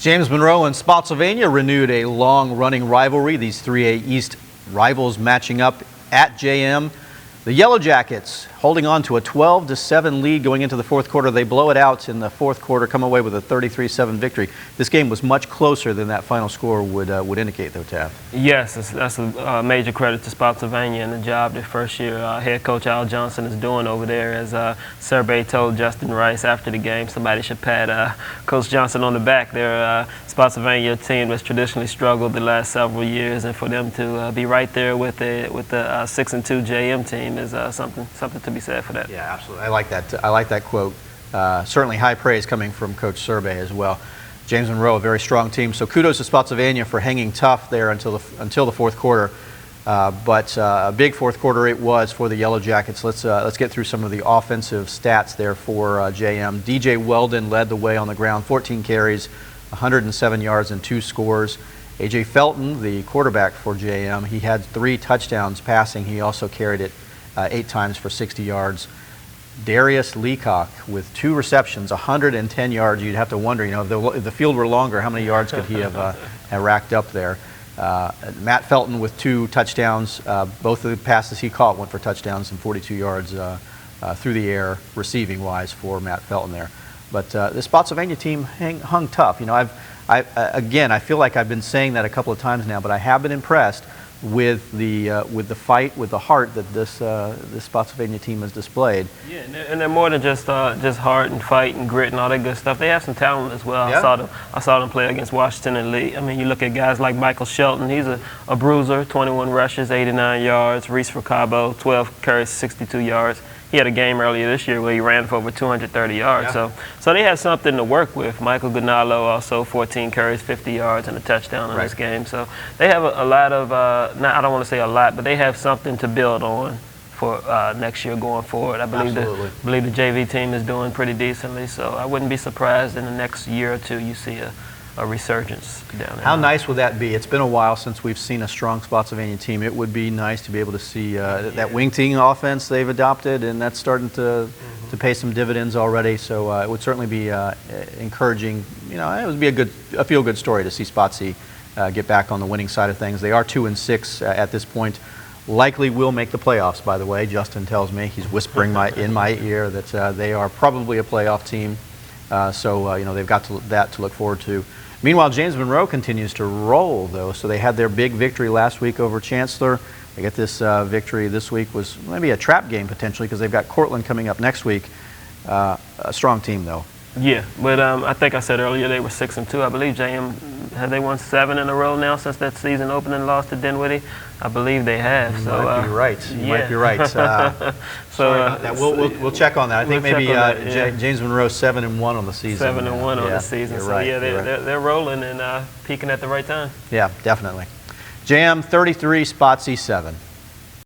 James Monroe and Spotsylvania renewed a long-running rivalry. These 3A East rivals matching up at JM. The Yellowjackets holding on to a 12-7 lead going into the fourth quarter. They blow it out in the fourth quarter, come away with a 33-7 victory. This game was much closer than that final score would indicate, though, Taft. Yes, that's a major credit to Spotsylvania and the job that first-year head coach Al Johnson is doing over there. As Survey told Justin Rice after the game, somebody should pat Coach Johnson on the back. Their Spotsylvania team has traditionally struggled the last several years, and for them to be right there with the 6-2 JM team is something to be said for that. Yeah, absolutely. I like that. I like that quote. Certainly high praise coming from Coach Survey as well. James Monroe, a very strong team. So kudos to Spotsylvania for hanging tough there until the fourth quarter. But a big fourth quarter it was for the Yellowjackets. Let's get through some of the offensive stats there for JM. DJ Weldon led the way on the ground, 14 carries, 107 yards and 2 scores. AJ Felton, the quarterback for JM, he had 3 touchdowns passing. He also carried it 8 times for 60 yards. Darius Leacock with 2 receptions, 110 yards. You'd have to wonder, if the field were longer, how many yards could he have racked up there? Matt Felton with 2 touchdowns. Both of the passes he caught went for touchdowns and 42 yards through the air, receiving-wise, for Matt Felton there. But the Spotsylvania team hung tough. Again, I feel like I've been saying that a couple of times now, but I have been impressed with the fight, with the heart that this Spotsylvania team has displayed. Yeah, and they're more than just heart and fight and grit and all that good stuff. They have some talent as well. Yeah. I saw them play against Washington and Lee. I mean, you look at guys like Michael Shelton. He's a bruiser, 21 rushes, 89 yards. Reese Ricabo, 12 carries, 62 yards. He had a game earlier this year where he ran for over 230 yards. Yeah. So they have something to work with. Michael Gonalo also 14 carries, 50 yards, and a touchdown in this game. So they have a lot of, I don't want to say a lot, but they have something to build on for next year going forward. I believe the JV team is doing pretty decently. So I wouldn't be surprised in the next year or two you see a resurgence down there. How nice would that be? It's been a while since we've seen a strong Spotsylvania team. It would be nice to be able to see that wing team offense they've adopted, and that's starting to pay some dividends already. So it would certainly be encouraging. It would be a feel-good story to see Spotsy get back on the winning side of things. They are 2-6 at this point. Likely will make the playoffs, by the way. Justin tells me, he's whispering in my ear that they are probably a playoff team. So they've got that to look forward to. Meanwhile, James Monroe continues to roll, though. So they had their big victory last week over Chancellor. They get this victory this week. Was maybe a trap game potentially because they've got Cortland coming up next week. A strong team, though. Yeah, but I think I said earlier they were 6-2. I believe JM, have they won 7 in a row now since that season opened and lost to Dinwiddie? I believe they have. You might be right. You might be right. We'll check on that. I think maybe James Monroe 7-1 on the season. 7-1 on the season. So right, yeah, they're rolling and peaking at the right time. Yeah, definitely. JM 33, Spotsy 7.